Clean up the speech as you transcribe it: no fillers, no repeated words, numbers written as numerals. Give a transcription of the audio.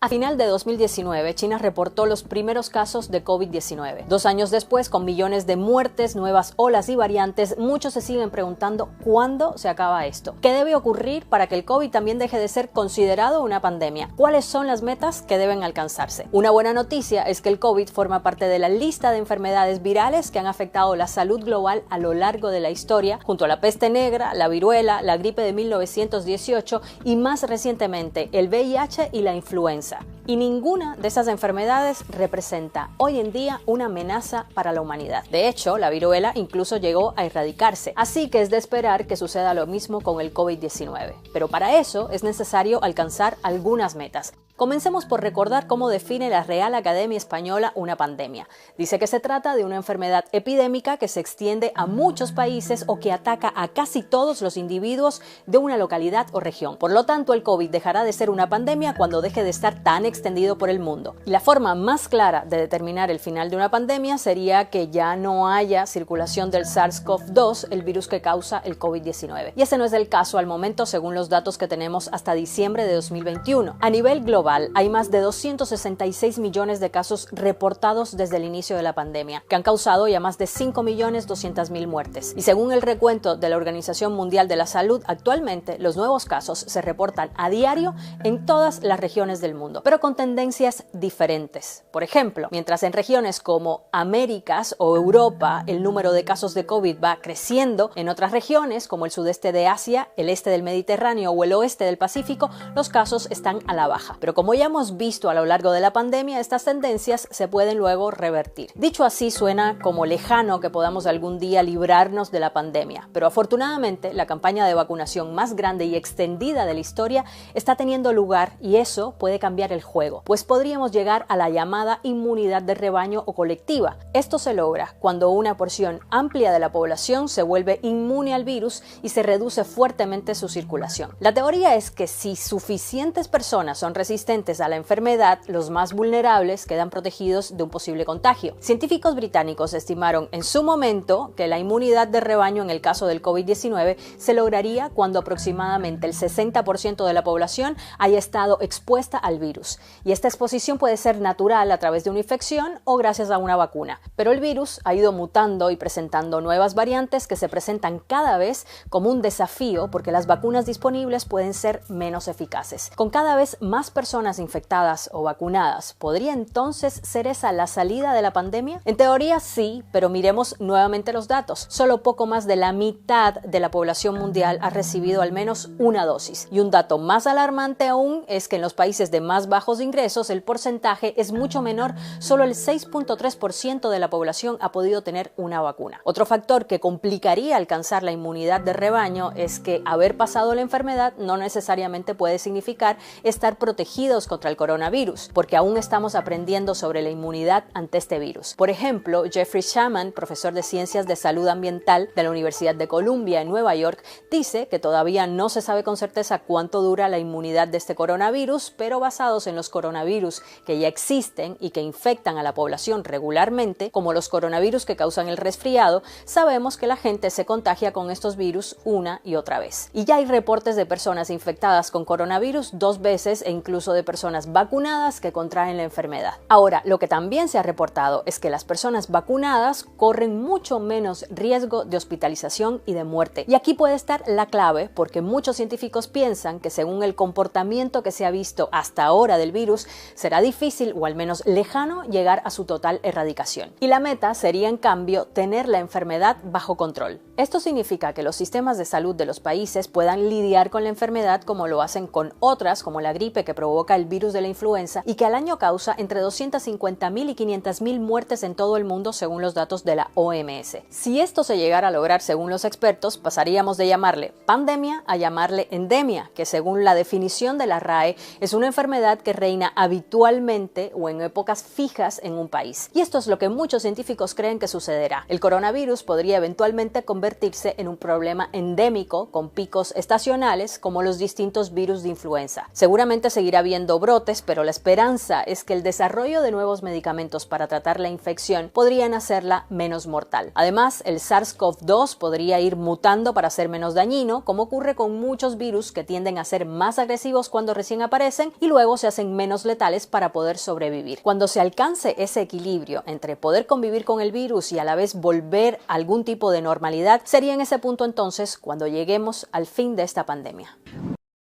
A final de 2019, China reportó los primeros casos de COVID-19. 2 años después, con millones de muertes, nuevas olas y variantes, muchos se siguen preguntando ¿cuándo se acaba esto? ¿Qué debe ocurrir para que el COVID también deje de ser considerado una pandemia? ¿Cuáles son las metas que deben alcanzarse? Una buena noticia es que el COVID forma parte de la lista de enfermedades virales que han afectado la salud global a lo largo de la historia, junto a la peste negra, la viruela, la gripe de 1918 y más recientemente el VIH y la influenza. Y ninguna de esas enfermedades representa hoy en día una amenaza para la humanidad. De hecho, la viruela incluso llegó a erradicarse, así que es de esperar que suceda lo mismo con el COVID-19. Pero para eso es necesario alcanzar algunas metas. Comencemos por recordar cómo define la Real Academia Española una pandemia. Dice que se trata de una enfermedad epidémica que se extiende a muchos países o que ataca a casi todos los individuos de una localidad o región. Por lo tanto, el COVID dejará de ser una pandemia cuando deje de estar tan extendido por el mundo. Y la forma más clara de determinar el final de una pandemia sería que ya no haya circulación del SARS-CoV-2, el virus que causa el COVID-19. Y ese no es el caso al momento, según los datos que tenemos hasta diciembre de 2021. A nivel global, hay más de 266 millones de casos reportados desde el inicio de la pandemia, que han causado ya más de 5.200.000 muertes. Y según el recuento de la Organización Mundial de la Salud, actualmente los nuevos casos se reportan a diario en todas las regiones del mundo, pero con tendencias diferentes. Por ejemplo, mientras en regiones como Américas o Europa el número de casos de COVID va creciendo, en otras regiones como el sudeste de Asia, el este del Mediterráneo o el oeste del Pacífico, los casos están a la baja. Pero como ya hemos visto a lo largo de la pandemia, estas tendencias se pueden luego revertir. Dicho así, suena como lejano que podamos algún día librarnos de la pandemia, pero afortunadamente la campaña de vacunación más grande y extendida de la historia está teniendo lugar y eso puede cambiar el juego, pues podríamos llegar a la llamada inmunidad de rebaño o colectiva. Esto se logra cuando una porción amplia de la población se vuelve inmune al virus y se reduce fuertemente su circulación. La teoría es que si suficientes personas son resistentes a la enfermedad, los más vulnerables quedan protegidos de un posible contagio. Científicos británicos estimaron en su momento que la inmunidad de rebaño en el caso del COVID-19 se lograría cuando aproximadamente el 60% de la población haya estado expuesta al virus. Y esta exposición puede ser natural a través de una infección o gracias a una vacuna. Pero el virus ha ido mutando y presentando nuevas variantes que se presentan cada vez como un desafío porque las vacunas disponibles pueden ser menos eficaces. Con cada vez más personas infectadas o vacunadas, ¿podría entonces ser esa la salida de la pandemia? En teoría sí, pero miremos nuevamente los datos. Solo poco más de la mitad de la población mundial ha recibido al menos una dosis. Y un dato más alarmante aún es que en los países de más bajos ingresos el porcentaje es mucho menor, solo el 6.3% de la población ha podido tener una vacuna. Otro factor que complicaría alcanzar la inmunidad de rebaño es que haber pasado la enfermedad no necesariamente puede significar estar protegidos contra el coronavirus, porque aún estamos aprendiendo sobre la inmunidad ante este virus. Por ejemplo, Jeffrey Shaman, profesor de Ciencias de Salud Ambiental de la Universidad de Columbia en Nueva York, dice que todavía no se sabe con certeza cuánto dura la inmunidad de este coronavirus, pero basados en los coronavirus que ya existen y que infectan a la población regularmente, como los coronavirus que causan el resfriado, sabemos que la gente se contagia con estos virus una y otra vez. Y ya hay reportes de personas infectadas con coronavirus 2 veces e incluso de personas vacunadas que contraen la enfermedad. Ahora, lo que también se ha reportado es que las personas vacunadas corren mucho menos riesgo de hospitalización y de muerte. Y aquí puede estar la clave, porque muchos científicos piensan que según el comportamiento que se ha visto hasta ahora del virus, será difícil o al menos lejano llegar a su total erradicación. Y la meta sería en cambio tener la enfermedad bajo control. Esto significa que los sistemas de salud de los países puedan lidiar con la enfermedad como lo hacen con otras, como la gripe que provoca el virus de la influenza y que al año causa entre 250.000 y 500.000 muertes en todo el mundo según los datos de la OMS. Si esto se llegara a lograr según los expertos, pasaríamos de llamarle pandemia a llamarle endemia, que según la definición de la RAE es una enfermedad que reina habitualmente o en épocas fijas en un país. Y esto es lo que muchos científicos creen que sucederá. El coronavirus podría eventualmente convertirse en un problema endémico con picos estacionales como los distintos virus de influenza. Seguramente seguirá habiendo brotes, pero la esperanza es que el desarrollo de nuevos medicamentos para tratar la infección podrían hacerla menos mortal. Además, el SARS-CoV-2 podría ir mutando para ser menos dañino, como ocurre con muchos virus que tienden a ser más agresivos cuando recién aparecen y luego se hacen hacen menos letales para poder sobrevivir. Cuando se alcance ese equilibrio entre poder convivir con el virus y a la vez volver a algún tipo de normalidad, sería en ese punto entonces cuando lleguemos al fin de esta pandemia.